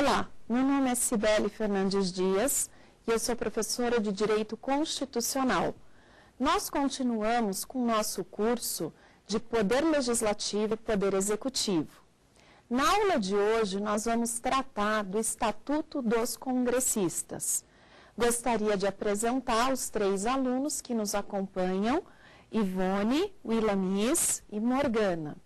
Olá, meu nome é Cibele Fernandes Dias e eu sou professora de Direito Constitucional. Nós continuamos com o nosso curso de Poder Legislativo e Poder Executivo. Na aula de hoje, nós vamos tratar do Estatuto dos Congressistas. Gostaria de apresentar os 3 alunos que nos acompanham, Ivone, Wilamis e Morgana.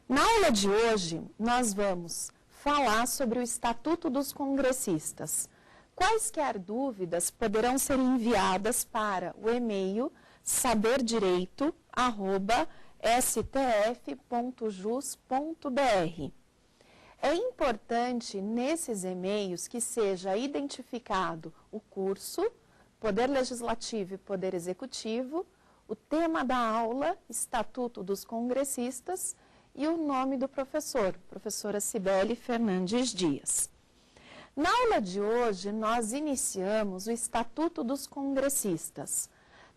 Na aula de hoje, nós vamos falar sobre o Estatuto dos Congressistas. Quaisquer dúvidas poderão ser enviadas para o e-mail saberdireito@stf.jus.br. É importante nesses e-mails que seja identificado o curso, Poder Legislativo e Poder Executivo, o tema da aula, Estatuto dos Congressistas, e o nome do professor, professora Cibele Fernandes Dias. Na aula de hoje, nós iniciamos o Estatuto dos Congressistas.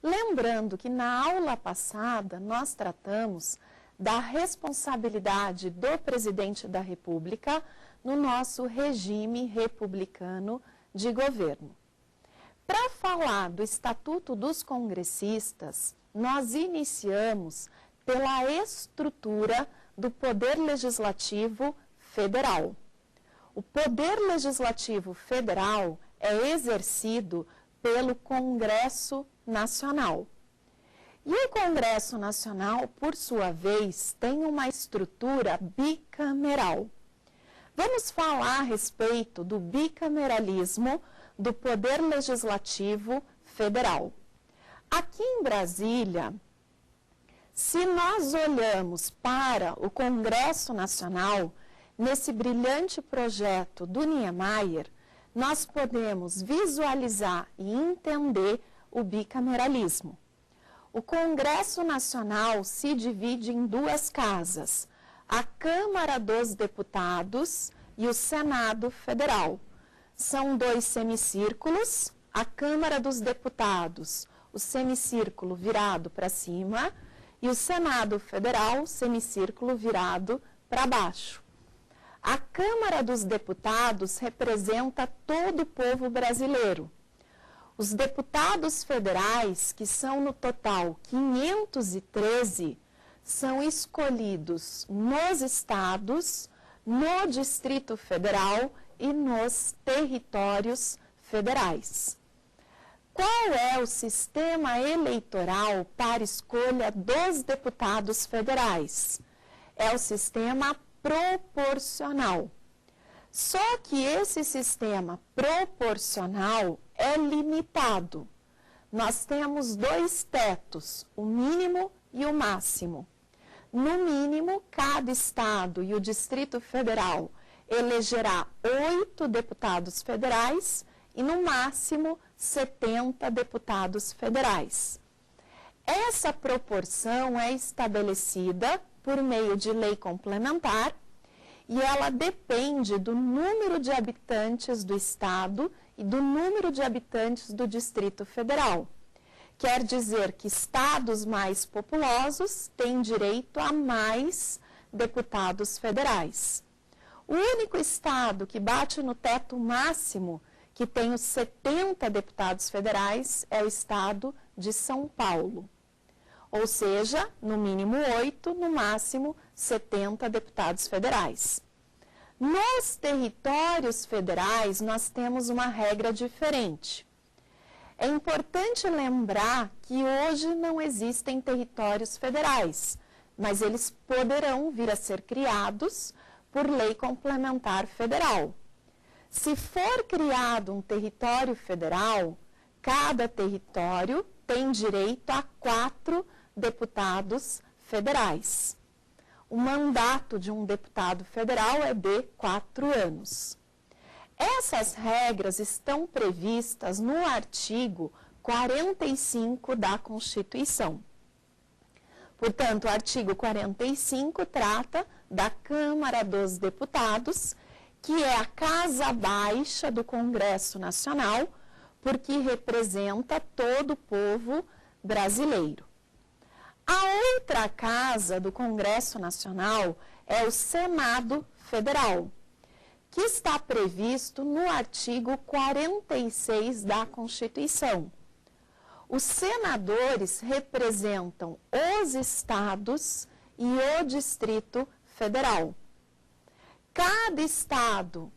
Lembrando que na aula passada, nós tratamos da responsabilidade do presidente da República no nosso regime republicano de governo. Para falar do Estatuto dos Congressistas, nós iniciamos pela estrutura do Poder Legislativo Federal. O Poder Legislativo Federal é exercido pelo Congresso Nacional. E o Congresso Nacional, por sua vez, tem uma estrutura bicameral. Vamos falar a respeito do bicameralismo do Poder Legislativo Federal. Aqui em Brasília, se nós olhamos para o Congresso Nacional, nesse brilhante projeto do Niemeyer, nós podemos visualizar e entender o bicameralismo. O Congresso Nacional se divide em 2 casas, a Câmara dos Deputados e o Senado Federal. São 2 semicírculos, a Câmara dos Deputados, o semicírculo virado para cima, e o Senado Federal, semicírculo virado para baixo. A Câmara dos Deputados representa todo o povo brasileiro. Os deputados federais, que são no total 513, são escolhidos nos estados, no Distrito Federal e nos territórios federais. Qual é o sistema eleitoral para escolha dos deputados federais? É o sistema proporcional. Só que esse sistema proporcional é limitado. Nós temos 2 tetos, o mínimo e o máximo. No mínimo, cada estado e o Distrito Federal elegerá 8 deputados federais e no máximo 70 deputados federais. Essa proporção é estabelecida por meio de lei complementar e ela depende do número de habitantes do estado e do número de habitantes do Distrito Federal. Quer dizer que estados mais populosos têm direito a mais deputados federais. O único estado que bate no teto máximo, que tem os 70 deputados federais, é o estado de São Paulo. Ou seja, no mínimo 8, no máximo 70 deputados federais. Nos territórios federais, nós temos uma regra diferente. É importante lembrar que hoje não existem territórios federais, mas eles poderão vir a ser criados por lei complementar federal. Se for criado um território federal, cada território tem direito a 4 deputados federais. O mandato de um deputado federal é de 4 anos. Essas regras estão previstas no artigo 45 da Constituição. Portanto, o artigo 45 trata da Câmara dos Deputados, que é a casa baixa do Congresso Nacional, porque representa todo o povo brasileiro. A outra casa do Congresso Nacional é o Senado Federal, que está previsto no artigo 46 da Constituição. Os senadores representam os estados e o Distrito Federal. Cada estado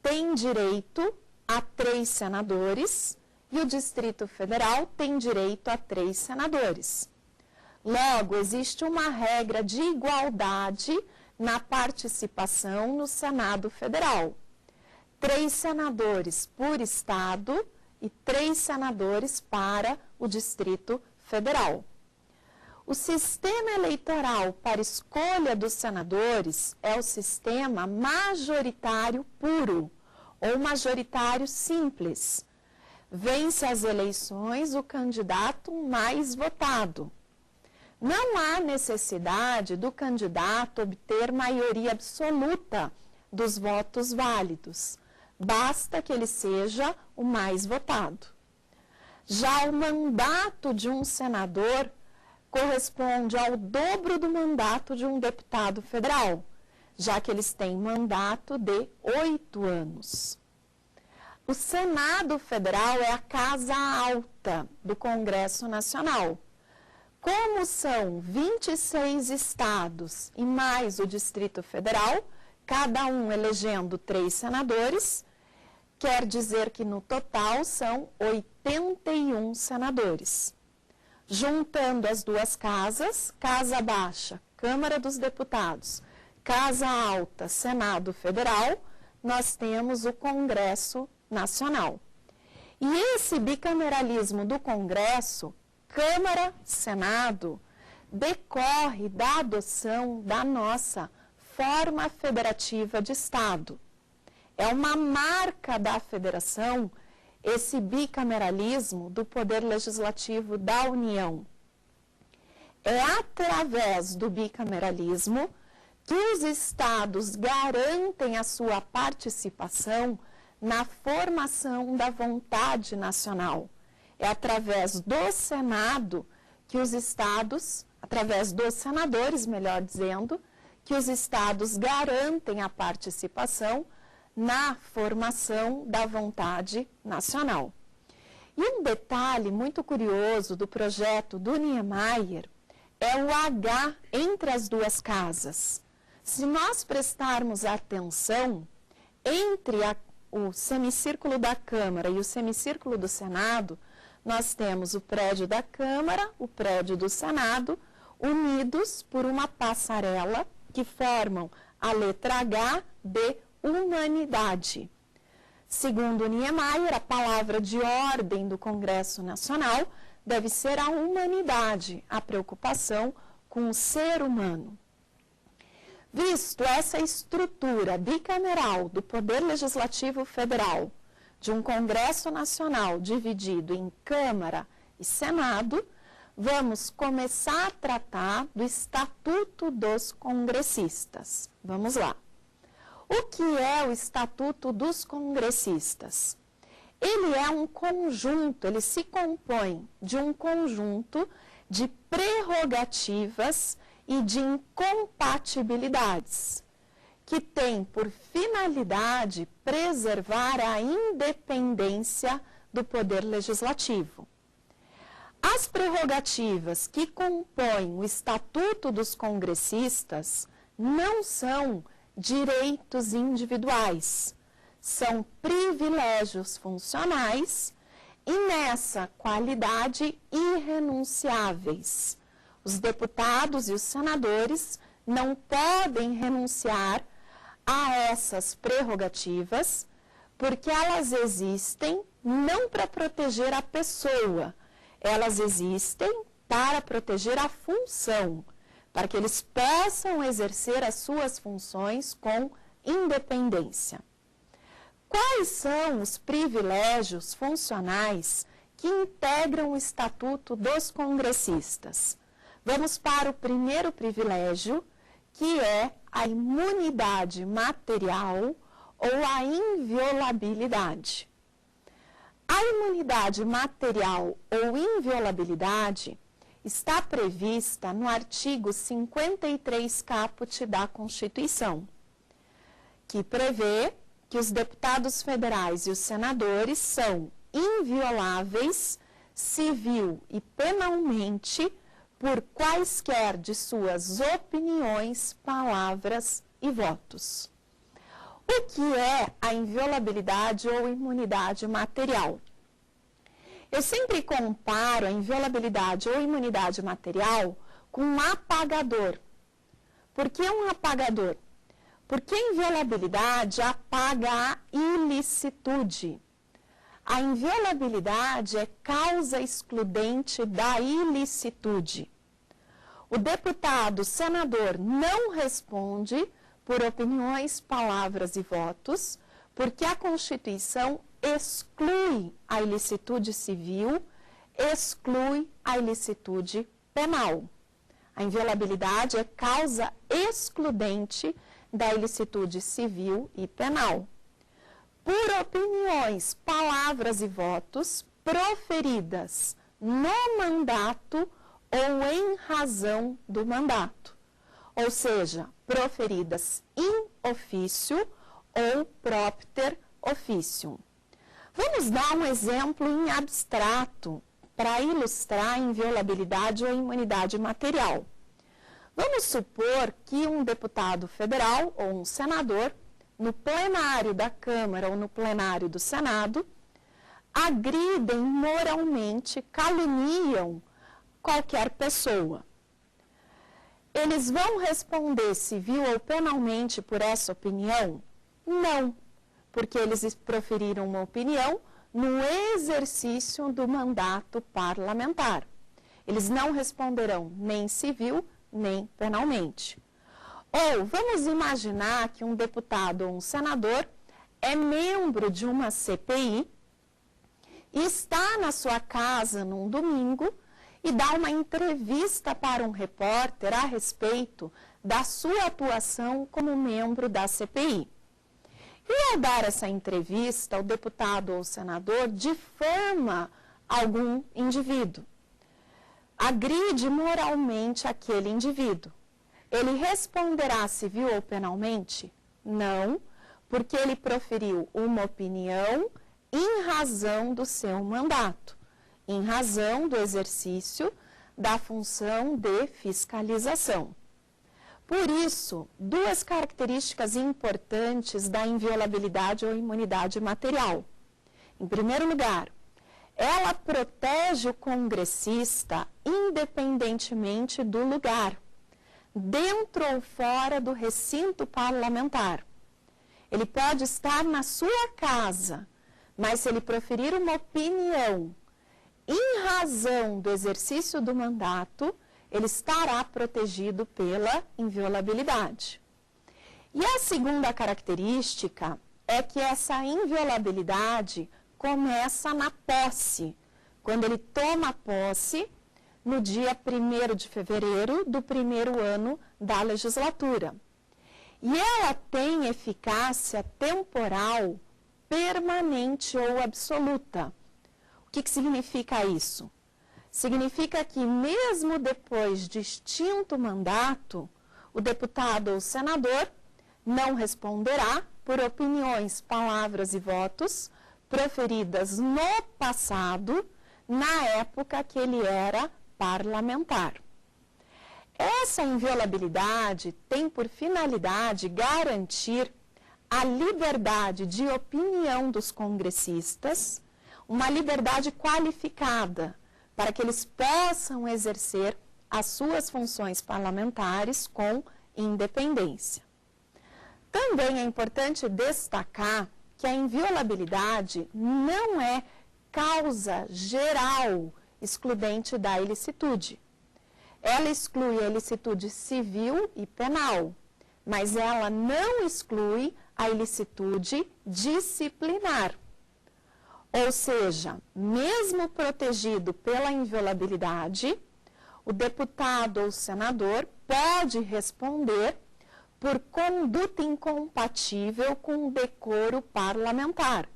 tem direito a 3 senadores e o Distrito Federal tem direito a 3 senadores. Logo, existe uma regra de igualdade na participação no Senado Federal. 3 senadores por estado e 3 senadores para o Distrito Federal. O sistema eleitoral para escolha dos senadores é o sistema majoritário puro ou majoritário simples. Vence as eleições o candidato mais votado. Não há necessidade do candidato obter maioria absoluta dos votos válidos. Basta que ele seja o mais votado. Já o mandato de um senador corresponde ao dobro do mandato de um deputado federal, já que eles têm mandato de 8 anos. O Senado Federal é a casa alta do Congresso Nacional. Como são 26 estados e mais o Distrito Federal, cada um elegendo 3 senadores, quer dizer que no total são 81 senadores. Juntando as duas casas, Casa Baixa, Câmara dos Deputados, Casa Alta, Senado Federal, nós temos o Congresso Nacional. E esse bicameralismo do Congresso, Câmara, Senado, decorre da adoção da nossa forma federativa de Estado. É uma marca da federação esse bicameralismo do Poder Legislativo da União. É através do bicameralismo que os estados garantem a sua participação na formação da vontade nacional. É através do Senado que os estados, através dos senadores, melhor dizendo, que os estados garantem a participação na formação da vontade nacional. E um detalhe muito curioso do projeto do Niemeyer é o H entre as duas casas. Se nós prestarmos atenção, entre o semicírculo da Câmara e o semicírculo do Senado, nós temos o prédio da Câmara, o prédio do Senado, unidos por uma passarela que formam a letra H de humanidade. Segundo Niemeyer, a palavra de ordem do Congresso Nacional deve ser a humanidade, a preocupação com o ser humano. Visto essa estrutura bicameral do Poder Legislativo Federal, de um Congresso Nacional dividido em Câmara e Senado, vamos começar a tratar do Estatuto dos Congressistas. Vamos lá. O que é o Estatuto dos Congressistas? Ele é um conjunto, ele se compõe de um conjunto de prerrogativas e de incompatibilidades, que tem por finalidade preservar a independência do Poder Legislativo. As prerrogativas que compõem o Estatuto dos Congressistas não são direitos individuais, são privilégios funcionais e, nessa qualidade, irrenunciáveis. Os deputados e os senadores não podem renunciar a essas prerrogativas, porque elas existem não para proteger a pessoa, elas existem para proteger a função, para que eles possam exercer as suas funções com independência. Quais são os privilégios funcionais que integram o Estatuto dos Congressistas? Vamos para o primeiro privilégio, que é a imunidade material ou a inviolabilidade. A imunidade material ou inviolabilidade está prevista no artigo 53 caput da Constituição, que prevê que os deputados federais e os senadores são invioláveis, civil e penalmente, por quaisquer de suas opiniões, palavras e votos. O que é a inviolabilidade ou imunidade material? Eu sempre comparo a inviolabilidade ou imunidade material com um apagador. Por que um apagador? Porque a inviolabilidade apaga a ilicitude. A inviolabilidade é causa excludente da ilicitude. O deputado, senador, não responde por opiniões, palavras e votos, porque a Constituição exclui a ilicitude civil, exclui a ilicitude penal. A inviolabilidade é causa excludente da ilicitude civil e penal. Por opiniões, palavras e votos proferidas no mandato ou em razão do mandato, ou seja, proferidas in officio ou propter officium. Vamos dar um exemplo em abstrato para ilustrar a inviolabilidade ou imunidade material. Vamos supor que um deputado federal ou um senador, no plenário da Câmara ou no plenário do Senado, agridem moralmente, caluniam qualquer pessoa. Eles vão responder civil ou penalmente por essa opinião? Não, porque eles proferiram uma opinião no exercício do mandato parlamentar. Eles não responderão nem civil, nem penalmente. Ou vamos imaginar que um deputado ou um senador é membro de uma CPI e está na sua casa num domingo e dá uma entrevista para um repórter a respeito da sua atuação como membro da CPI. E ao dar essa entrevista, o deputado ou senador difama algum indivíduo, agride moralmente aquele indivíduo. Ele responderá civil ou penalmente? Não, porque ele proferiu uma opinião em razão do seu mandato, em razão do exercício da função de fiscalização. Por isso, duas características importantes da inviolabilidade ou imunidade material. Em primeiro lugar, ela protege o congressista independentemente do lugar, dentro ou fora do recinto parlamentar. Ele pode estar na sua casa, mas se ele proferir uma opinião em razão do exercício do mandato, ele estará protegido pela inviolabilidade. E a segunda característica é que essa inviolabilidade começa na posse, quando ele toma posse no dia 1º de fevereiro do primeiro ano da legislatura. E ela tem eficácia temporal permanente ou absoluta. O que significa isso? Significa que mesmo depois de extinto o mandato, o deputado ou senador não responderá por opiniões, palavras e votos proferidas no passado, na época que ele era parlamentar. Essa inviolabilidade tem por finalidade garantir a liberdade de opinião dos congressistas, uma liberdade qualificada, para que eles possam exercer as suas funções parlamentares com independência. Também é importante destacar que a inviolabilidade não é causa geral excludente da ilicitude. Ela exclui a ilicitude civil e penal, mas ela não exclui a ilicitude disciplinar. Ou seja, mesmo protegido pela inviolabilidade, o deputado ou senador pode responder por conduta incompatível com o decoro parlamentar,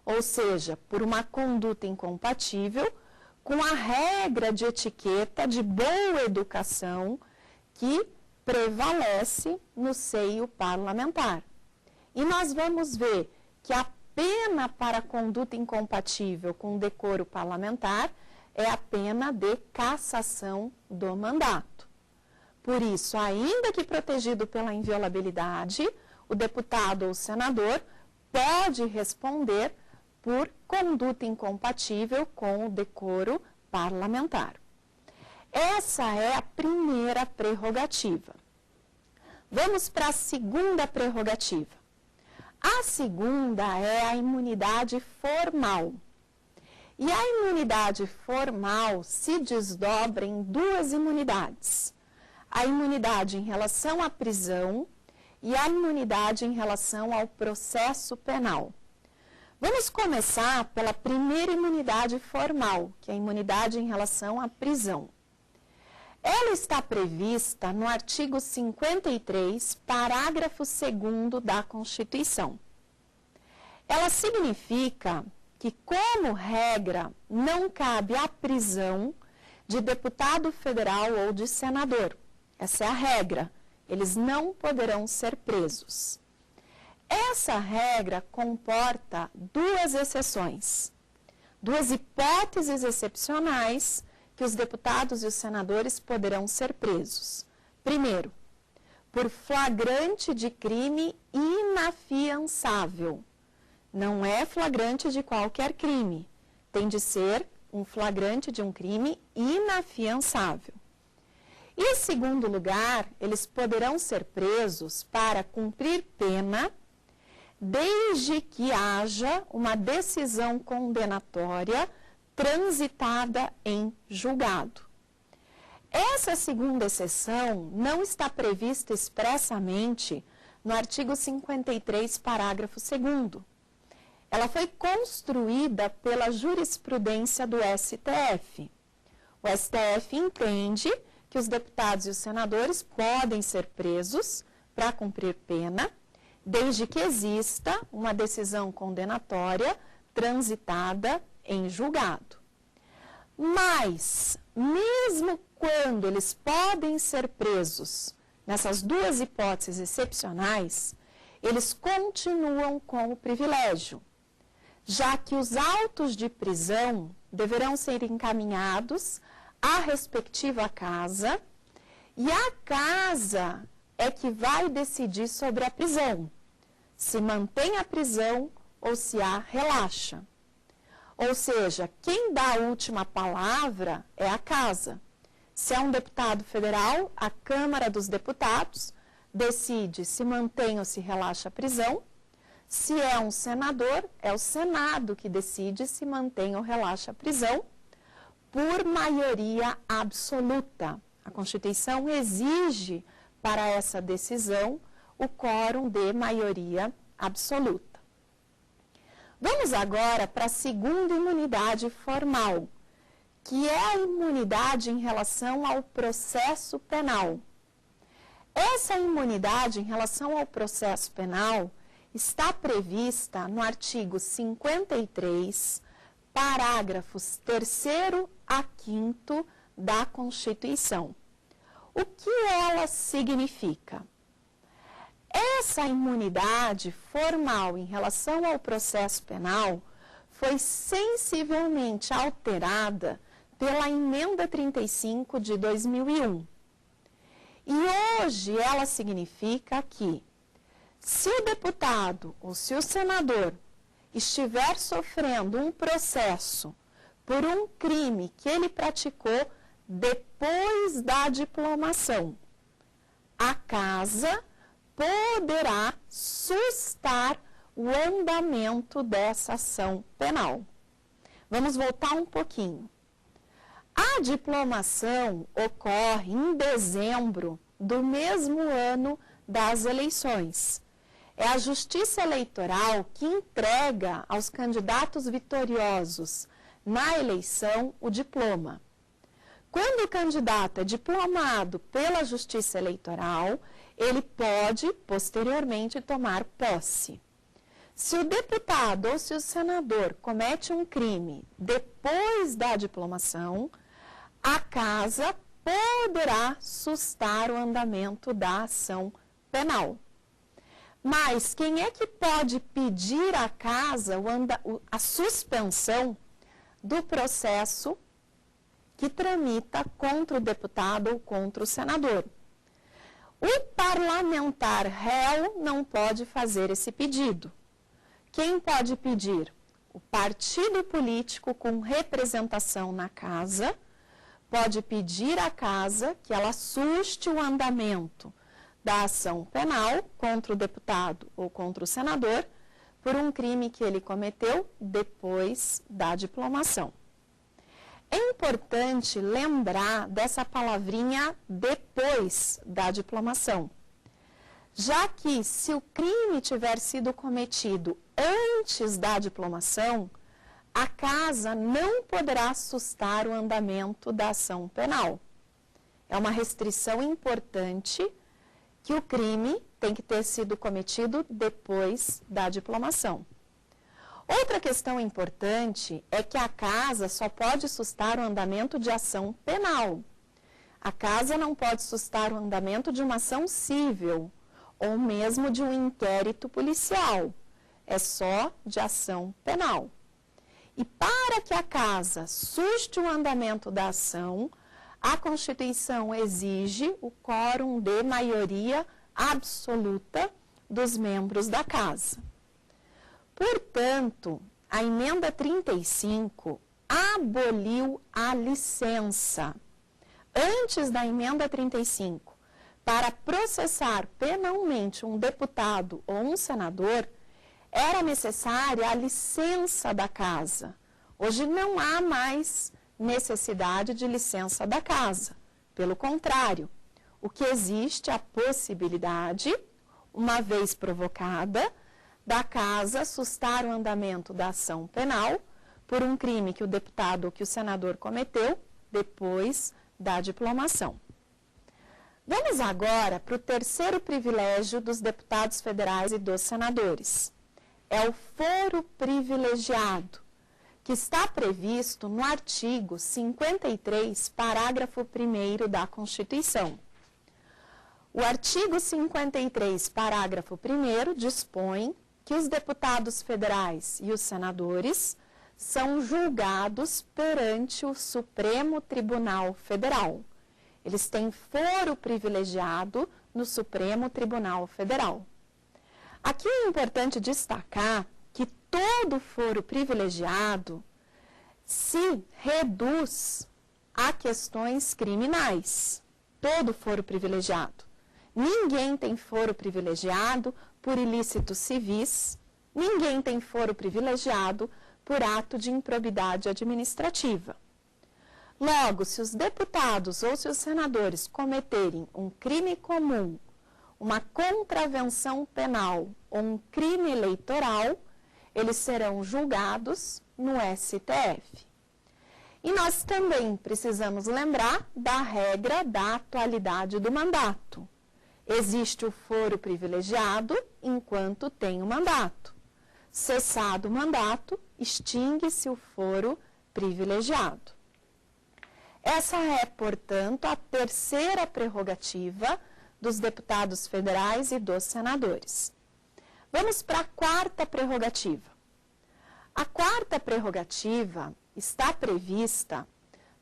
ou seja, por uma conduta incompatível com a regra de etiqueta de boa educação que prevalece no seio parlamentar. E nós vamos ver que a pena para conduta incompatível com o decoro parlamentar é a pena de cassação do mandato. Por isso, ainda que protegido pela inviolabilidade, o deputado ou senador pode responder por conduta incompatível com o decoro parlamentar. Essa é a primeira prerrogativa. Vamos para a segunda prerrogativa. A segunda é a imunidade formal. E a imunidade formal se desdobra em duas imunidades. A imunidade em relação à prisão e a imunidade em relação ao processo penal. Vamos começar pela primeira imunidade formal, que é a imunidade em relação à prisão. Ela está prevista no artigo 53, parágrafo 2º da Constituição. Ela significa que, como regra, não cabe a prisão de deputado federal ou de senador. Essa é a regra. Eles não poderão ser presos. Essa regra comporta duas exceções, duas hipóteses excepcionais que os deputados e os senadores poderão ser presos. Primeiro, por flagrante de crime inafiançável. Não é flagrante de qualquer crime. Tem de ser um flagrante de um crime inafiançável. E, em segundo lugar, eles poderão ser presos para cumprir pena desde que haja uma decisão condenatória transitada em julgado. Essa segunda exceção não está prevista expressamente no artigo 53, parágrafo 2º. Ela foi construída pela jurisprudência do STF. O STF entende que os deputados e os senadores podem ser presos para cumprir pena, desde que exista uma decisão condenatória transitada em julgado. Mas, mesmo quando eles podem ser presos nessas duas hipóteses excepcionais, eles continuam com o privilégio, já que os autos de prisão deverão ser encaminhados à respectiva casa e a casa é que vai decidir sobre a prisão, se mantém a prisão ou se a relaxa. Ou seja, quem dá a última palavra é a casa. Se é um deputado federal, a Câmara dos Deputados decide se mantém ou se relaxa a prisão. Se é um senador, é o Senado que decide se mantém ou relaxa a prisão por maioria absoluta. A Constituição exige para essa decisão o quórum de maioria absoluta. Vamos agora para a segunda imunidade formal, que é a imunidade em relação ao processo penal. Essa imunidade em relação ao processo penal está prevista no artigo 53, parágrafos 3º a 5º da Constituição. O que ela significa? Essa imunidade formal em relação ao processo penal foi sensivelmente alterada pela Emenda 35 de 2001. E hoje ela significa que, se o deputado ou se o senador estiver sofrendo um processo por um crime que ele praticou depois da diplomação, a casa poderá sustar o andamento dessa ação penal. Vamos voltar um pouquinho. A diplomação ocorre em dezembro do mesmo ano das eleições. É a Justiça Eleitoral que entrega aos candidatos vitoriosos na eleição o diploma. Quando o candidato é diplomado pela Justiça Eleitoral, ele pode, posteriormente, tomar posse. Se o deputado ou se o senador comete um crime depois da diplomação, a casa poderá sustar o andamento da ação penal. Mas quem é que pode pedir à casa a suspensão do processo que tramita contra o deputado ou contra o senador? O parlamentar réu não pode fazer esse pedido. Quem pode pedir? O partido político com representação na casa pode pedir à casa que ela suste o andamento da ação penal contra o deputado ou contra o senador por um crime que ele cometeu depois da diplomação. É importante lembrar dessa palavrinha depois da diplomação, já que se o crime tiver sido cometido antes da diplomação, a casa não poderá sustar o andamento da ação penal. É uma restrição importante que o crime tem que ter sido cometido depois da diplomação. Outra questão importante é que a casa só pode sustar o andamento de ação penal. A casa não pode sustar o andamento de uma ação civil ou mesmo de um inquérito policial. É só de ação penal. E para que a casa suste o andamento da ação, a Constituição exige o quórum de maioria absoluta dos membros da casa. Portanto, a emenda 35 aboliu a licença. Antes da emenda 35, para processar penalmente um deputado ou um senador, era necessária a licença da casa. Hoje não há mais necessidade de licença da casa. Pelo contrário, o que existe é a possibilidade, uma vez provocada, da casa sustar o andamento da ação penal por um crime que o deputado ou que o senador cometeu depois da diplomação. Vamos agora para o terceiro privilégio dos deputados federais e dos senadores. É o foro privilegiado, que está previsto no artigo 53, parágrafo 1º da Constituição. O artigo 53, parágrafo 1º, dispõe que os deputados federais e os senadores são julgados perante o Supremo Tribunal Federal. Eles têm foro privilegiado no Supremo Tribunal Federal. Aqui é importante destacar que todo foro privilegiado se reduz a questões criminais. Todo foro privilegiado. Ninguém tem foro privilegiado por ilícitos civis, ninguém tem foro privilegiado por ato de improbidade administrativa. Logo, se os deputados ou se os senadores cometerem um crime comum, uma contravenção penal ou um crime eleitoral, eles serão julgados no STF. E nós também precisamos lembrar da regra da atualidade do mandato. Existe o foro privilegiado enquanto tem o mandato. Cessado o mandato, extingue-se o foro privilegiado. Essa é, portanto, a terceira prerrogativa dos deputados federais e dos senadores. Vamos para a quarta prerrogativa. A quarta prerrogativa está prevista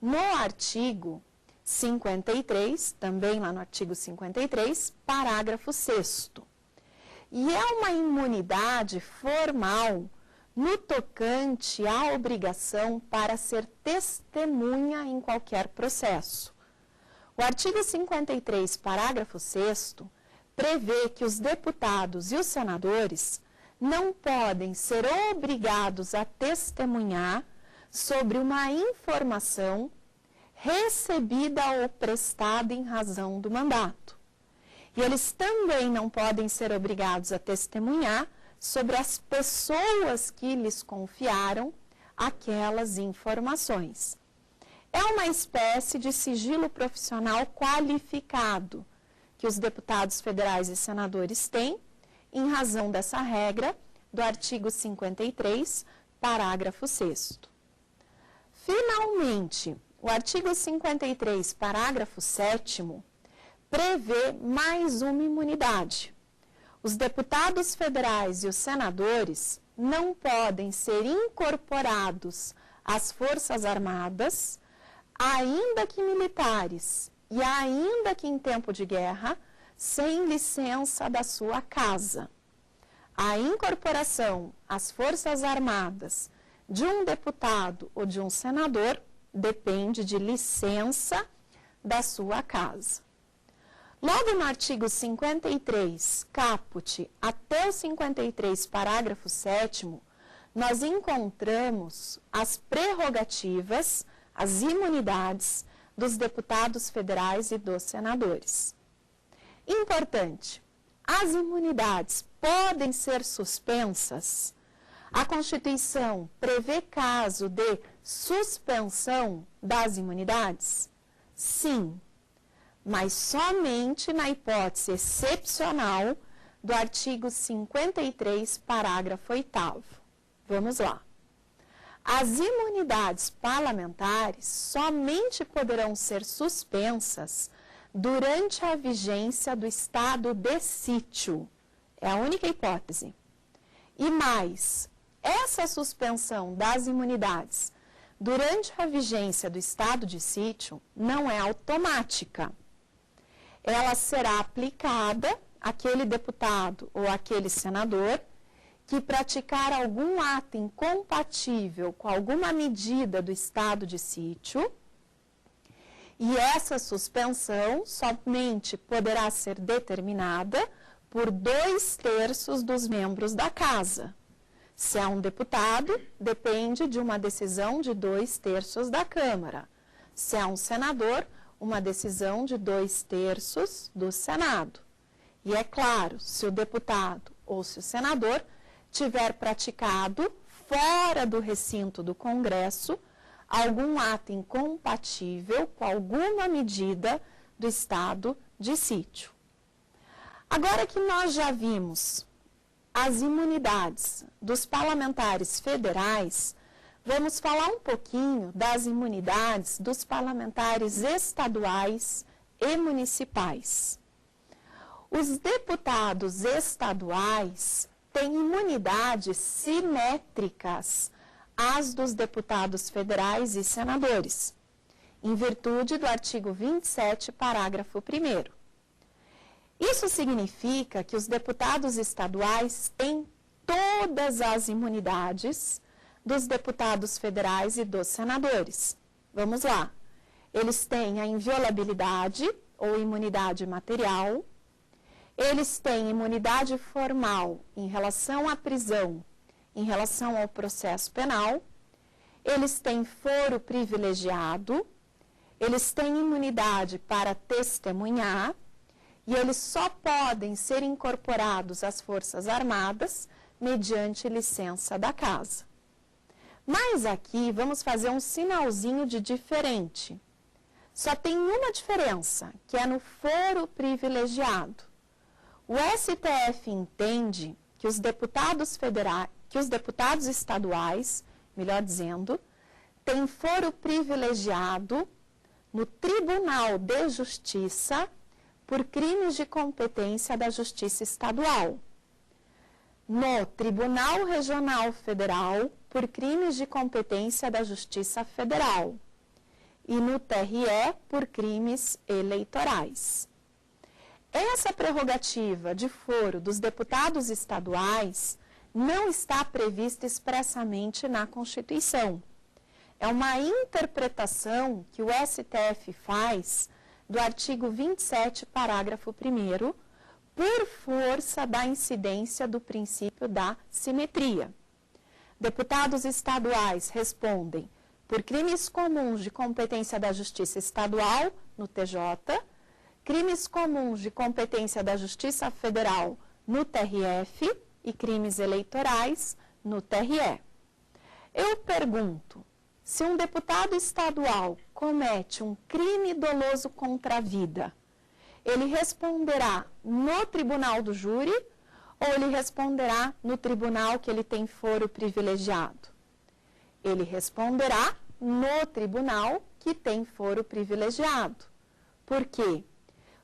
no artigo 53, também lá no artigo 53, parágrafo 6º. E é uma imunidade formal no tocante à obrigação para ser testemunha em qualquer processo. O artigo 53, parágrafo 6º, prevê que os deputados e os senadores não podem ser obrigados a testemunhar sobre uma informação recebida ou prestada em razão do mandato. E eles também não podem ser obrigados a testemunhar sobre as pessoas que lhes confiaram aquelas informações. É uma espécie de sigilo profissional qualificado que os deputados federais e senadores têm em razão dessa regra do artigo 53, parágrafo 6º. Finalmente, o artigo 53, parágrafo 7º, prevê mais uma imunidade. Os deputados federais e os senadores não podem ser incorporados às Forças Armadas, ainda que militares e ainda que em tempo de guerra, sem licença da sua casa. A incorporação às Forças Armadas de um deputado ou de um senador depende de licença da sua casa. Logo no artigo 53, caput, até o 53, parágrafo 7º, nós encontramos as prerrogativas, as imunidades dos deputados federais e dos senadores. Importante, as imunidades podem ser suspensas. A Constituição prevê caso de suspensão das imunidades? Sim, mas somente na hipótese excepcional do artigo 53, parágrafo 8º. Vamos lá. As imunidades parlamentares somente poderão ser suspensas durante a vigência do estado de sítio. É a única hipótese. E mais, essa suspensão das imunidades durante a vigência do estado de sítio não é automática. Ela será aplicada àquele deputado ou àquele senador que praticar algum ato incompatível com alguma medida do estado de sítio, e essa suspensão somente poderá ser determinada por 2/3 dos membros da casa. Se é um deputado, depende de uma decisão de 2/3 da Câmara. Se é um senador, uma decisão de 2/3 do Senado. E é claro, se o deputado ou se o senador tiver praticado fora do recinto do Congresso algum ato incompatível com alguma medida do estado de sítio. Agora que nós já vimos as imunidades dos parlamentares federais, vamos falar um pouquinho das imunidades dos parlamentares estaduais e municipais. Os deputados estaduais têm imunidades simétricas às dos deputados federais e senadores, em virtude do artigo 27, parágrafo 1º. Isso significa que os deputados estaduais têm todas as imunidades dos deputados federais e dos senadores. Vamos lá. Eles têm a inviolabilidade ou imunidade material. Eles têm imunidade formal em relação à prisão, em relação ao processo penal. Eles têm foro privilegiado. Eles têm imunidade para testemunhar. E eles só podem ser incorporados às Forças Armadas mediante licença da casa. Mas aqui vamos fazer um sinalzinho de diferente. Só tem uma diferença, que é no foro privilegiado. O STF entende que os deputados federais, que os deputados estaduais, melhor dizendo, têm foro privilegiado no Tribunal de Justiça por crimes de competência da Justiça Estadual, no Tribunal Regional Federal por crimes de competência da Justiça Federal e no TRE por crimes eleitorais. Essa prerrogativa de foro dos deputados estaduais não está prevista expressamente na Constituição. É uma interpretação que o STF faz do artigo 27, parágrafo 1º, por força da incidência do princípio da simetria. Deputados estaduais respondem por crimes comuns de competência da Justiça Estadual, no TJ, crimes comuns de competência da Justiça Federal, no TRF, e crimes eleitorais, no TRE. Eu pergunto, se um deputado estadual comete um crime doloso contra a vida, ele responderá no tribunal do júri ou ele responderá no tribunal que ele tem foro privilegiado? Ele responderá no tribunal que tem foro privilegiado. Por quê?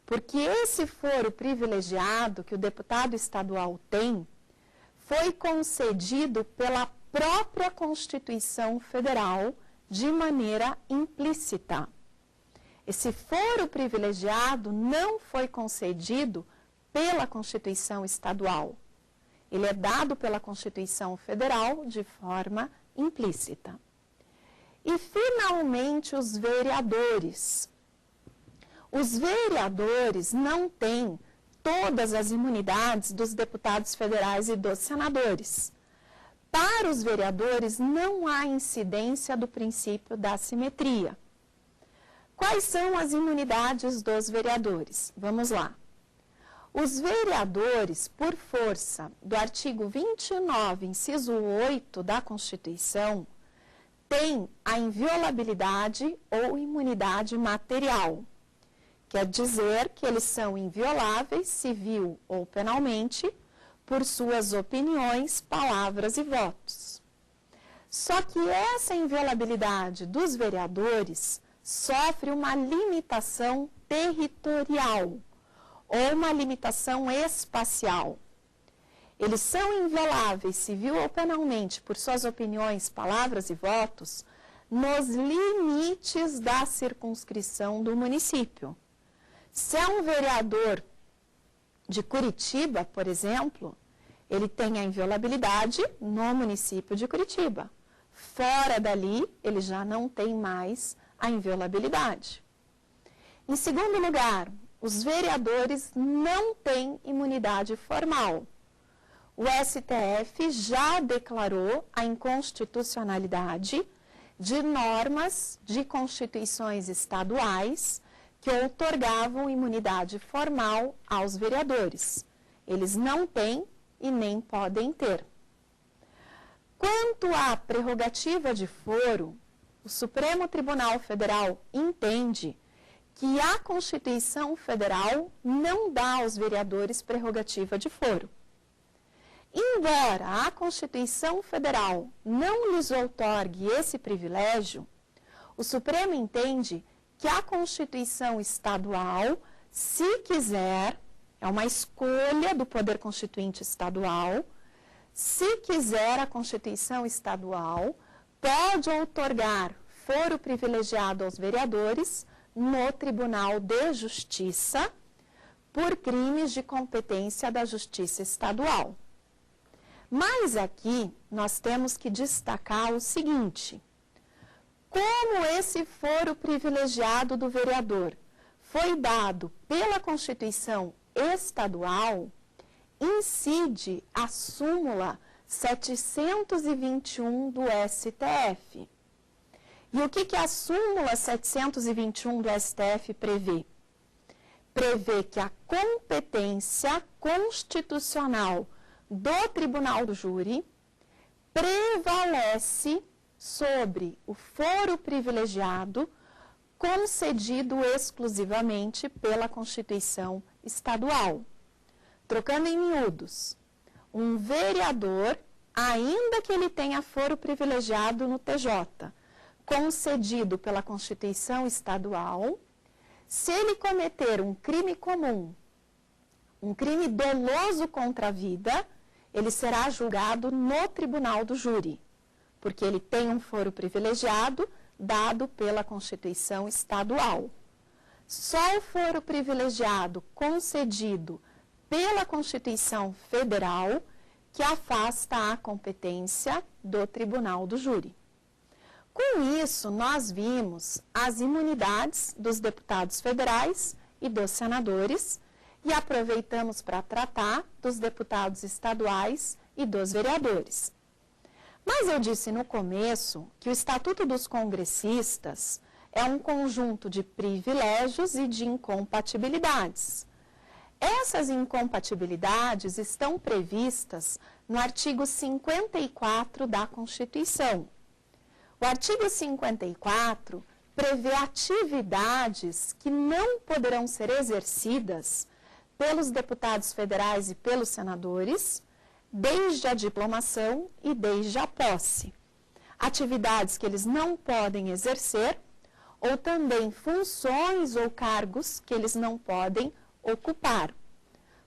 porque esse foro privilegiado que o deputado estadual tem foi concedido pela própria Constituição Federal de maneira implícita. Esse foro privilegiado não foi concedido pela Constituição estadual. Ele é dado pela Constituição Federal de forma implícita. E, finalmente, os vereadores. Os vereadores não têm todas as imunidades dos deputados federais e dos senadores. Para os vereadores, não há incidência do princípio da simetria. Quais são as imunidades dos vereadores? Vamos lá. Os vereadores, por força do artigo 29, inciso 8 da Constituição, têm a inviolabilidade ou imunidade material. Quer dizer que eles são invioláveis, civil ou penalmente, por suas opiniões, palavras e votos. Só que essa inviolabilidade dos vereadores sofre uma limitação territorial ou uma limitação espacial. Eles são invioláveis, civil ou penalmente, por suas opiniões, palavras e votos, nos limites da circunscrição do município. Se é um vereador de Curitiba, por exemplo, ele tem a inviolabilidade no município de Curitiba. Fora dali, ele já não tem mais a inviolabilidade. Em segundo lugar, os vereadores não têm imunidade formal. O STF já declarou a inconstitucionalidade de normas de constituições estaduais que outorgavam imunidade formal aos vereadores. Eles não têm e nem podem ter. Quanto à prerrogativa de foro, o Supremo Tribunal Federal entende que a Constituição Federal não dá aos vereadores prerrogativa de foro. Embora a Constituição Federal não lhes outorgue esse privilégio, o Supremo entende que a Constituição Estadual, se quiser, é uma escolha do Poder Constituinte Estadual, se quiser a Constituição Estadual, pode outorgar foro privilegiado aos vereadores no Tribunal de Justiça por crimes de competência da Justiça Estadual. Mas aqui nós temos que destacar o seguinte: como esse foro privilegiado do vereador foi dado pela Constituição Estadual, incide a súmula 721 do STF. E o que a súmula 721 do STF prevê? Prevê que a competência constitucional do Tribunal do Júri prevalece sobre o foro privilegiado concedido exclusivamente pela Constituição Estadual. Trocando em miúdos, um vereador, ainda que ele tenha foro privilegiado no TJ, concedido pela Constituição Estadual, se ele cometer um crime comum, um crime doloso contra a vida, ele será julgado no Tribunal do Júri, porque ele tem um foro privilegiado dado pela Constituição Estadual. Só o foro privilegiado concedido pela Constituição Federal que afasta a competência do Tribunal do Júri. Com isso, nós vimos as imunidades dos deputados federais e dos senadores e aproveitamos para tratar dos deputados estaduais e dos vereadores. Mas eu disse no começo que o Estatuto dos Congressistas é um conjunto de privilégios e de incompatibilidades. Essas incompatibilidades estão previstas no artigo 54 da Constituição. O artigo 54 prevê atividades que não poderão ser exercidas pelos deputados federais e pelos senadores, desde a diplomação e desde a posse. Atividades que eles não podem exercer ou também funções ou cargos que eles não podem ocupar.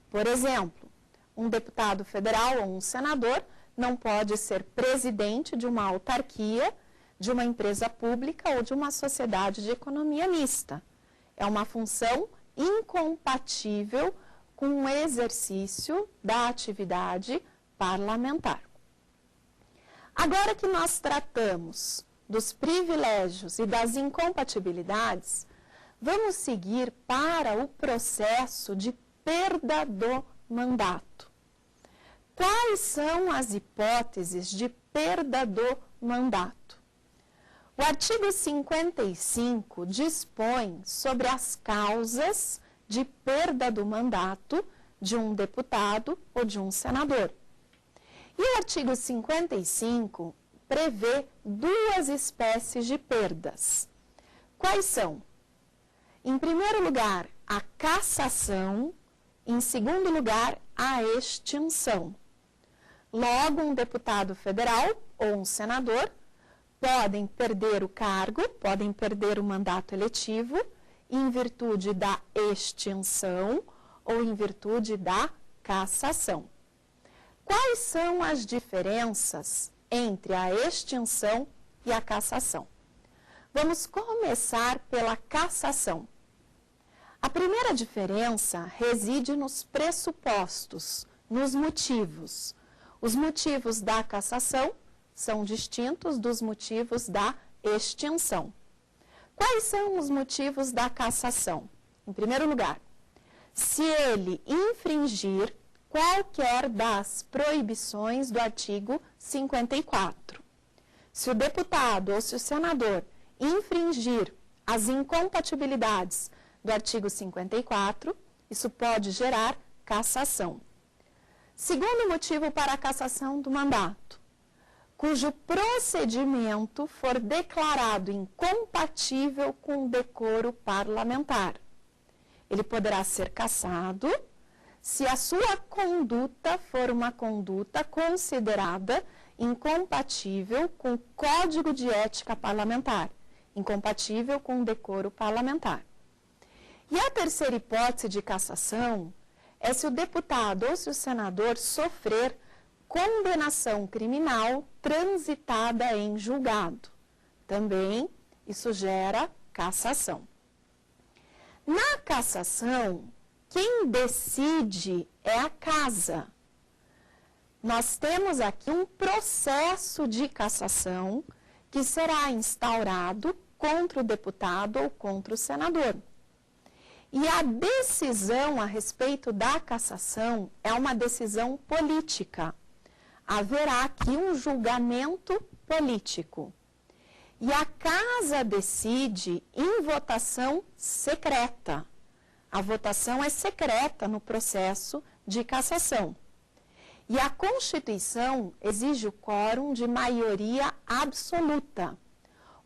Por exemplo, um deputado federal ou um senador não pode ser presidente de uma autarquia, de uma empresa pública ou de uma sociedade de economia mista. É uma função incompatível com o exercício da atividade parlamentar. Agora que nós tratamos dos privilégios e das incompatibilidades, vamos seguir para o processo de perda do mandato. Quais são as hipóteses de perda do mandato? O artigo 55 dispõe sobre as causas de perda do mandato de um deputado ou de um senador. E o artigo 55 prevê duas espécies de perdas. Quais são? Em primeiro lugar, a cassação. Em segundo lugar, a extinção. Logo, um deputado federal ou um senador podem perder o cargo, podem perder o mandato eletivo em virtude da extinção ou em virtude da cassação. Quais são as diferenças entre a extinção e a cassação? Vamos começar pela cassação. A primeira diferença reside nos pressupostos, nos motivos. Os motivos da cassação são distintos dos motivos da extinção. Quais são os motivos da cassação? Em primeiro lugar, se ele infringir qualquer das proibições do artigo 54. Se o deputado ou se o senador infringir as incompatibilidades do artigo 54, isso pode gerar cassação. Segundo motivo para a cassação do mandato, cujo procedimento for declarado incompatível com o decoro parlamentar. Ele poderá ser cassado se a sua conduta for uma conduta considerada incompatível com o Código de Ética Parlamentar, incompatível com o decoro parlamentar. E a terceira hipótese de cassação é se o deputado ou se o senador sofrer condenação criminal transitada em julgado. Também isso gera cassação. Na cassação, quem decide é a casa. Nós temos aqui um processo de cassação que será instaurado contra o deputado ou contra o senador. E a decisão a respeito da cassação é uma decisão política. Haverá aqui um julgamento político. E a casa decide em votação secreta. A votação é secreta no processo de cassação. E a Constituição exige o quórum de maioria absoluta.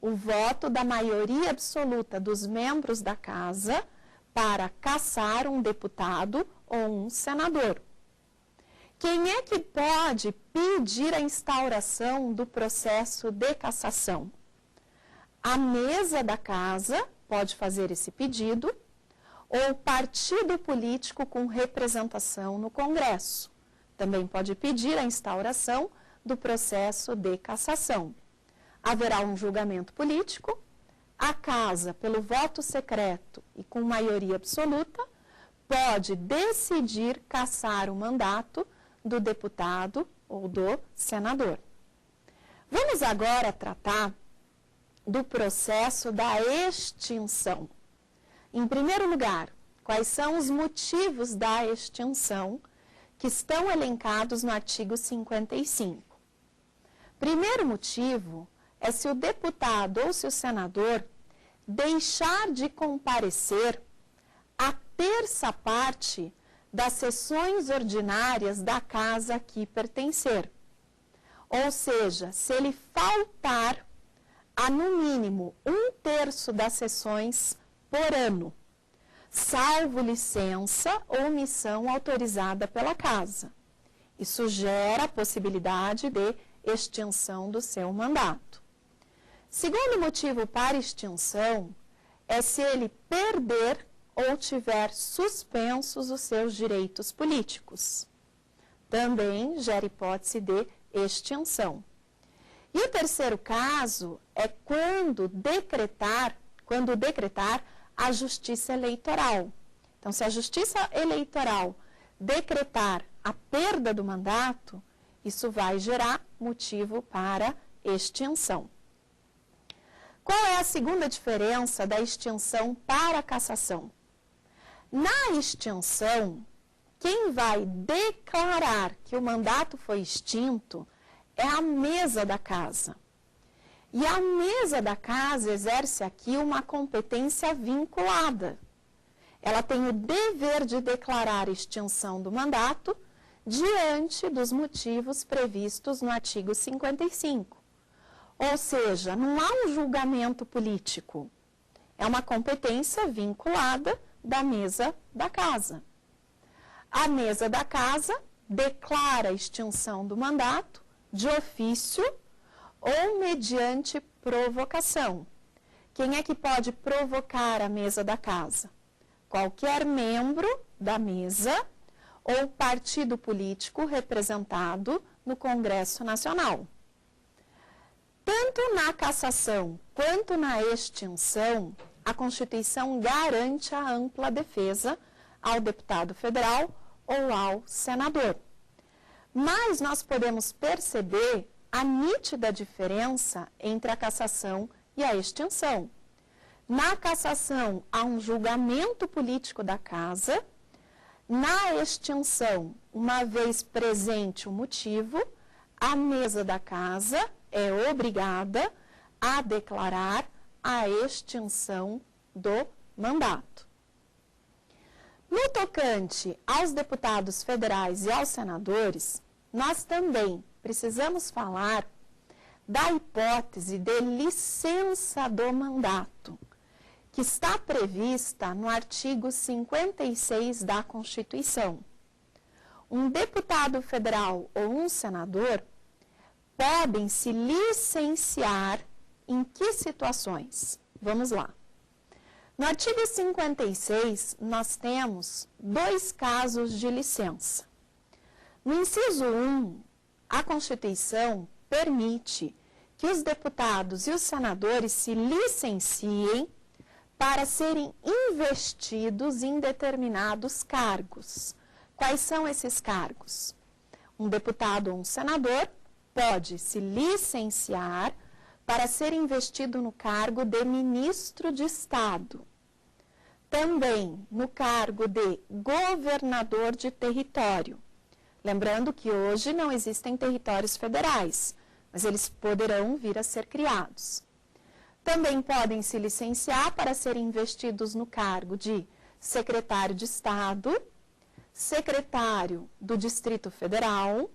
O voto da maioria absoluta dos membros da casa para cassar um deputado ou um senador. Quem é que pode pedir a instauração do processo de cassação? A mesa da casa pode fazer esse pedido, ou o partido político com representação no Congresso também pode pedir a instauração do processo de cassação. Haverá um julgamento político, a casa, pelo voto secreto e com maioria absoluta, pode decidir cassar o mandato do deputado ou do senador. Vamos agora tratar do processo da extinção. Em primeiro lugar, quais são os motivos da extinção que estão elencados no artigo 55? Primeiro motivo é se o deputado ou se o senador deixar de comparecer a terça parte das sessões ordinárias da casa a que pertencer. Ou seja, se ele faltar a, no mínimo, 1/3 das sessões por ano, salvo licença ou missão autorizada pela casa. Isso gera a possibilidade de extinção do seu mandato. Segundo motivo para extinção é se ele perder ou tiver suspensos os seus direitos políticos. Também gera hipótese de extinção. E o terceiro caso é quando decretar a justiça eleitoral. Então, se a justiça eleitoral decretar a perda do mandato, isso vai gerar motivo para extinção. Qual é a segunda diferença da extinção para a cassação? Na extinção, quem vai declarar que o mandato foi extinto é a mesa da casa. E a mesa da casa exerce aqui uma competência vinculada. Ela tem o dever de declarar a extinção do mandato diante dos motivos previstos no artigo 55. Ou seja, não há um julgamento político. É uma competência vinculada da mesa da casa. A mesa da casa declara a extinção do mandato de ofício ou mediante provocação. Quem é que pode provocar a mesa da casa? Qualquer membro da mesa ou partido político representado no Congresso Nacional. Tanto na cassação quanto na extinção, a Constituição garante a ampla defesa ao deputado federal ou ao senador. Mas nós podemos perceber a nítida diferença entre a cassação e a extinção. Na cassação, há um julgamento político da casa. Na extinção, uma vez presente o motivo, a mesa da casa é obrigada a declarar a extinção do mandato. No tocante aos deputados federais e aos senadores, nós também precisamos falar da hipótese de licença do mandato, que está prevista no artigo 56 da Constituição. Um deputado federal ou um senador podem se licenciar em que situações? Vamos lá. No artigo 56, nós temos 2 casos de licença. No inciso 1, a Constituição permite que os deputados e os senadores se licenciem para serem investidos em determinados cargos. Quais são esses cargos? Um deputado ou um senador pode se licenciar para ser investido no cargo de ministro de Estado. Também no cargo de governador de território. Lembrando que hoje não existem territórios federais, mas eles poderão vir a ser criados. Também podem se licenciar para serem investidos no cargo de secretário de Estado, secretário do Distrito Federal,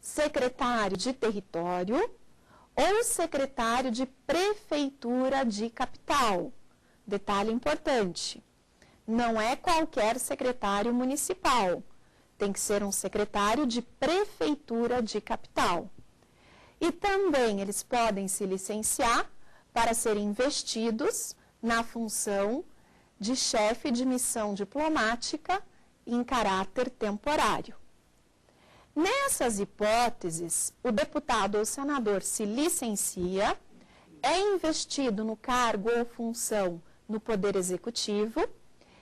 secretário de território ou secretário de prefeitura de capital. Detalhe importante, não é qualquer secretário municipal, tem que ser um secretário de prefeitura de capital. E também eles podem se licenciar para serem investidos na função de chefe de missão diplomática em caráter temporário. Nessas hipóteses, o deputado ou senador se licencia, é investido no cargo ou função no Poder Executivo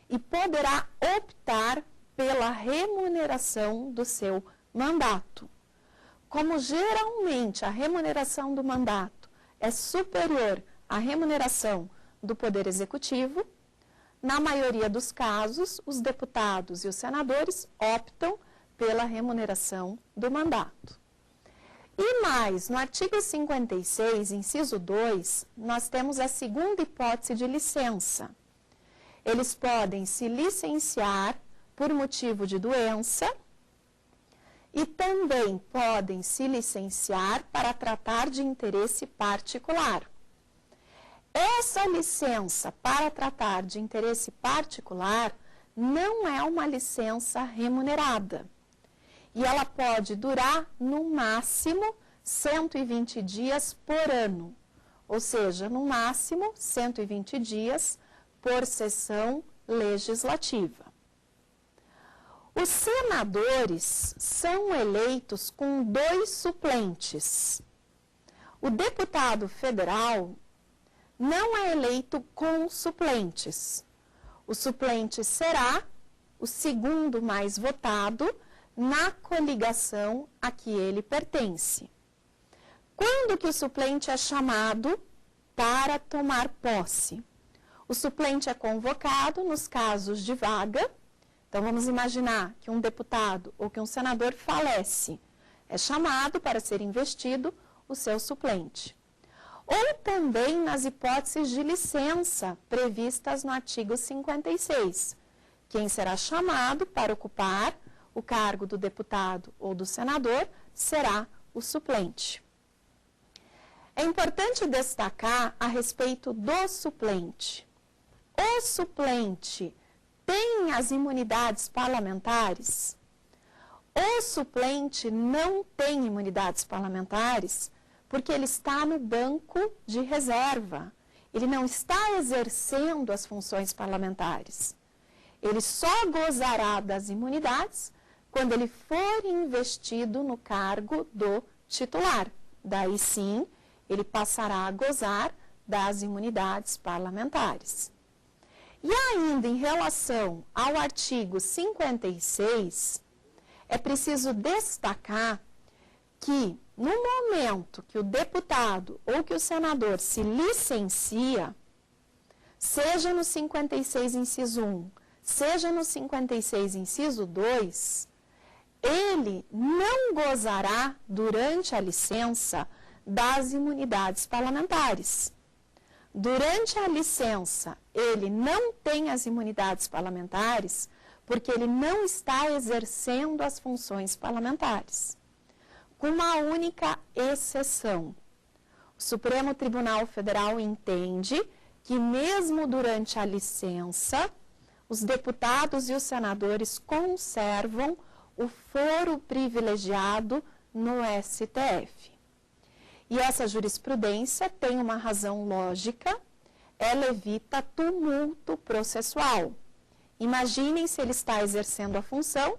e poderá optar pela remuneração do seu mandato. Como geralmente a remuneração do mandato é superior à remuneração do Poder Executivo, na maioria dos casos, os deputados e os senadores optam pela remuneração do mandato. E mais, no artigo 56, inciso 2, nós temos a segunda hipótese de licença. Eles podem se licenciar por motivo de doença e também podem se licenciar para tratar de interesse particular. Essa licença para tratar de interesse particular não é uma licença remunerada. E ela pode durar, no máximo, 120 dias por ano. ou seja, no máximo 120 dias por sessão legislativa. Os senadores são eleitos com 2 suplentes. O deputado federal não é eleito com suplentes. O suplente será o segundo mais votado na coligação a que ele pertence. Quando que o suplente é chamado para tomar posse? O suplente é convocado nos casos de vaga. Então, vamos imaginar que um deputado ou que um senador falece. É chamado para ser investido o seu suplente. Ou também nas hipóteses de licença previstas no artigo 56. Quem será chamado para ocupar o cargo do deputado ou do senador será o suplente. É importante destacar a respeito do suplente. O suplente tem as imunidades parlamentares? O suplente não tem imunidades parlamentares porque ele está no banco de reserva. Ele não está exercendo as funções parlamentares. Ele só gozará das imunidades quando ele for investido no cargo do titular. Daí sim, ele passará a gozar das imunidades parlamentares. E ainda em relação ao artigo 56, é preciso destacar que no momento que o deputado ou que o senador se licencia, seja no 56, inciso 1, seja no 56, inciso 2, ele não gozará durante a licença das imunidades parlamentares. Durante a licença, ele não tem as imunidades parlamentares porque ele não está exercendo as funções parlamentares. Com uma única exceção. O Supremo Tribunal Federal entende que mesmo durante a licença, os deputados e os senadores conservam o foro privilegiado no STF. E essa jurisprudência tem uma razão lógica, ela evita tumulto processual. Imaginem se ele está exercendo a função,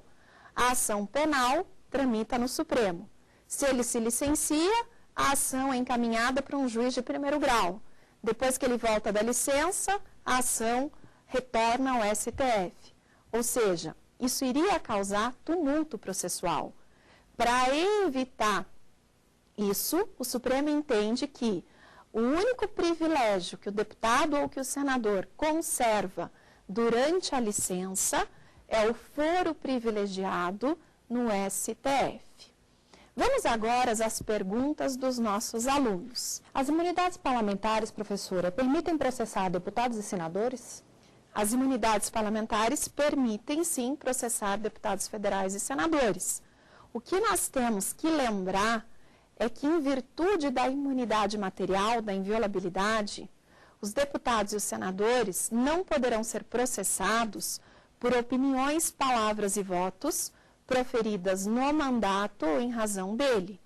a ação penal tramita no Supremo. Se ele se licencia, a ação é encaminhada para um juiz de primeiro grau. Depois que ele volta da licença, a ação retorna ao STF. Ou seja, isso iria causar tumulto processual. Para evitar isso, o Supremo entende que o único privilégio que o deputado ou que o senador conserva durante a licença é o foro privilegiado no STF. Vamos agora às perguntas dos nossos alunos. As imunidades parlamentares, professora, permitem processar deputados e senadores? As imunidades parlamentares permitem, sim, processar deputados federais e senadores. O que nós temos que lembrar é que, em virtude da imunidade material, da inviolabilidade, os deputados e os senadores não poderão ser processados por opiniões, palavras e votos proferidas no mandato ou em razão dele.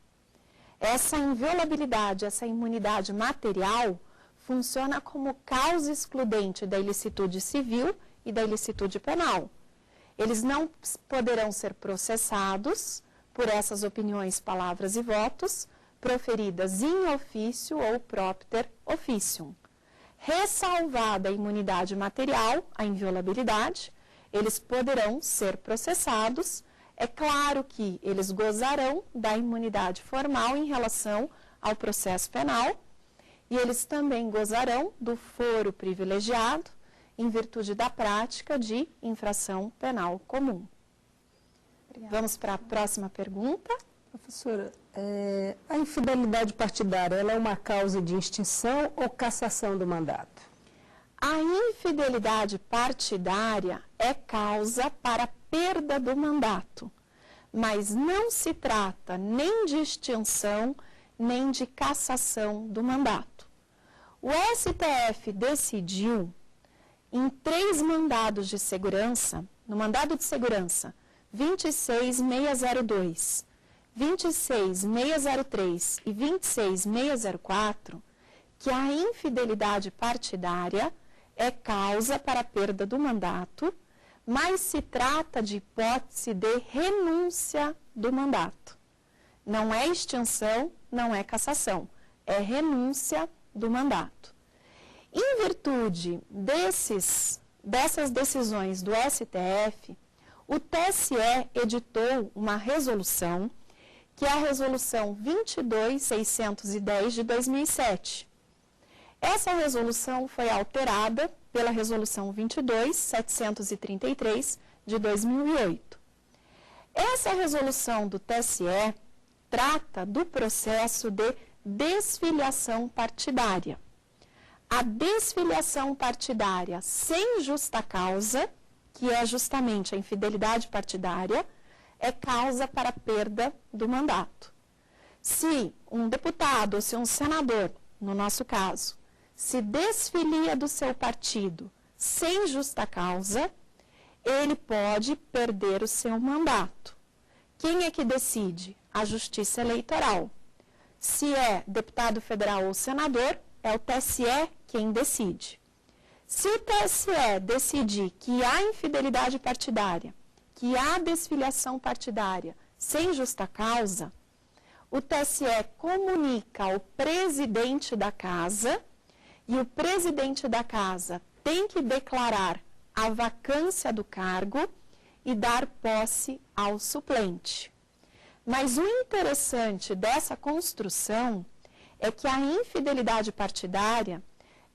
Essa inviolabilidade, essa imunidade material, funciona como causa excludente da ilicitude civil e da ilicitude penal. Eles não poderão ser processados por essas opiniões, palavras e votos proferidas in officio ou propter officium. Ressalvada a imunidade material, a inviolabilidade, eles poderão ser processados. É claro que eles gozarão da imunidade formal em relação ao processo penal e eles também gozarão do foro privilegiado em virtude da prática de infração penal comum. Obrigada. Vamos para a próxima pergunta. Professora, a infidelidade partidária ela é uma causa de extinção ou cassação do mandato? A infidelidade partidária é causa para perda do mandato, mas não se trata nem de extinção, nem de cassação do mandato. O STF decidiu em 3 mandados de segurança, no mandado de segurança 26602, 26603 e 26604, que a infidelidade partidária é causa para a perda do mandato, mas se trata de hipótese de renúncia do mandato. Não é extinção, não é cassação, é renúncia do mandato. Em virtude dessas decisões do STF, o TSE editou uma resolução, que é a Resolução 22.610 de 2007. Essa resolução foi alterada pela Resolução 22.733 de 2008. Essa resolução do TSE trata do processo de desfiliação partidária. A desfiliação partidária sem justa causa, que é justamente a infidelidade partidária, é causa para a perda do mandato. Se um deputado ou se um senador, no nosso caso, se desfilia do seu partido sem justa causa, ele pode perder o seu mandato. Quem é que decide? A Justiça Eleitoral. Se é deputado federal ou senador, é o TSE quem decide. Se o TSE decidir que há infidelidade partidária, que há desfiliação partidária sem justa causa, o TSE comunica ao presidente da casa e o presidente da casa tem que declarar a vacância do cargo e dar posse ao suplente. Mas o interessante dessa construção é que a infidelidade partidária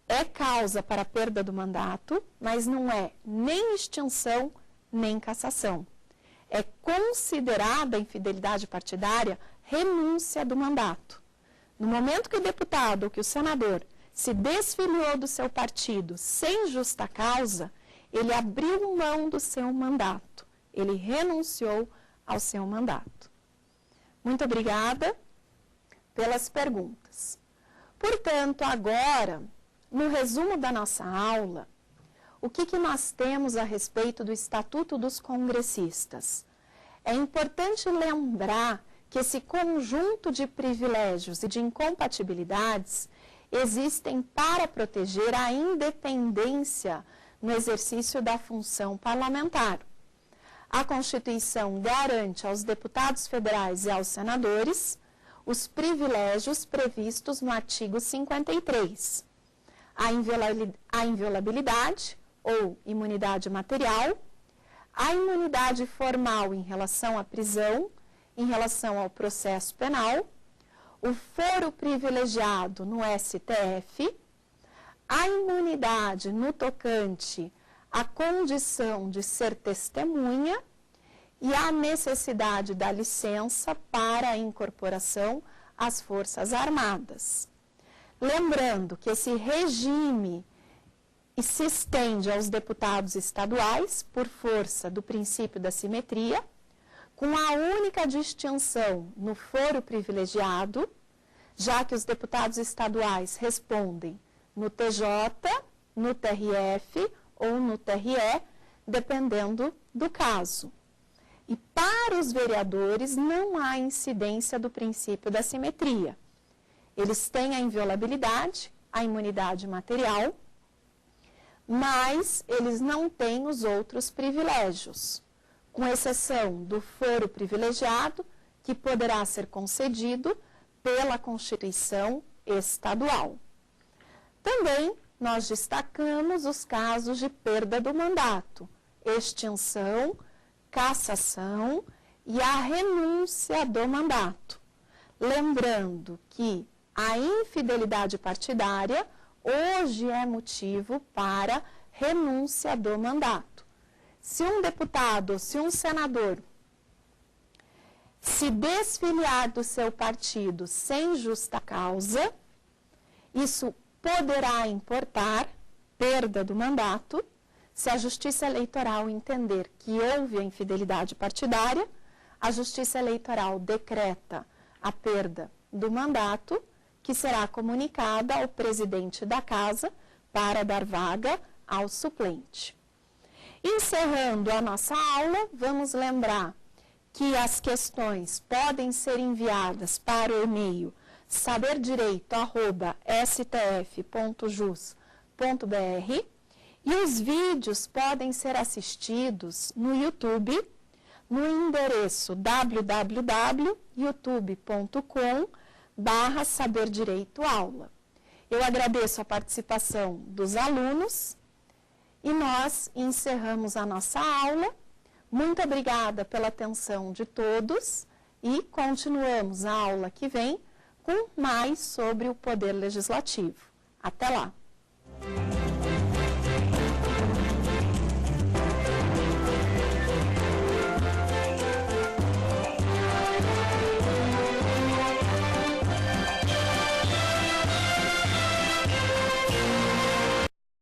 é causa para a perda do mandato, mas não é nem extinção, nem cassação. É considerada a infidelidade partidária renúncia do mandato. No momento que o deputado ou que o senador se desfiliou do seu partido sem justa causa, ele abriu mão do seu mandato. Ele renunciou ao seu mandato. Muito obrigada pelas perguntas. Portanto, agora, no resumo da nossa aula, o que nós temos a respeito do Estatuto dos Congressistas? É importante lembrar que esse conjunto de privilégios e de incompatibilidades existem para proteger a independência no exercício da função parlamentar. A Constituição garante aos deputados federais e aos senadores os privilégios previstos no artigo 53. A inviolabilidade ou imunidade material, a imunidade formal em relação à prisão, em relação ao processo penal, o foro privilegiado no STF, a imunidade no tocante à condição de ser testemunha e a necessidade da licença para a incorporação às Forças Armadas. Lembrando que esse regime se estende aos deputados estaduais por força do princípio da simetria, com a única distinção no foro privilegiado, já que os deputados estaduais respondem no TJ, no TRF ou no TRE, dependendo do caso. E para os vereadores não há incidência do princípio da simetria. Eles têm a inviolabilidade, a imunidade material, mas eles não têm os outros privilégios, com exceção do foro privilegiado, que poderá ser concedido pela Constituição estadual. Também nós destacamos os casos de perda do mandato, extinção, cassação e a renúncia do mandato. Lembrando que a infidelidade partidária hoje é motivo para renúncia do mandato. Se um deputado, se um senador se desfiliar do seu partido sem justa causa, isso poderá importar perda do mandato. Se a Justiça Eleitoral entender que houve a infidelidade partidária, a Justiça Eleitoral decreta a perda do mandato, que será comunicada ao presidente da casa para dar vaga ao suplente. Encerrando a nossa aula, vamos lembrar que as questões podem ser enviadas para o e-mail saberdireito@stf.jus.br e os vídeos podem ser assistidos no YouTube, no endereço www.youtube.com/saberdireitoaula. Eu agradeço a participação dos alunos e nós encerramos a nossa aula. Muito obrigada pela atenção de todos e continuamos a aula que vem com mais sobre o Poder Legislativo. Até lá!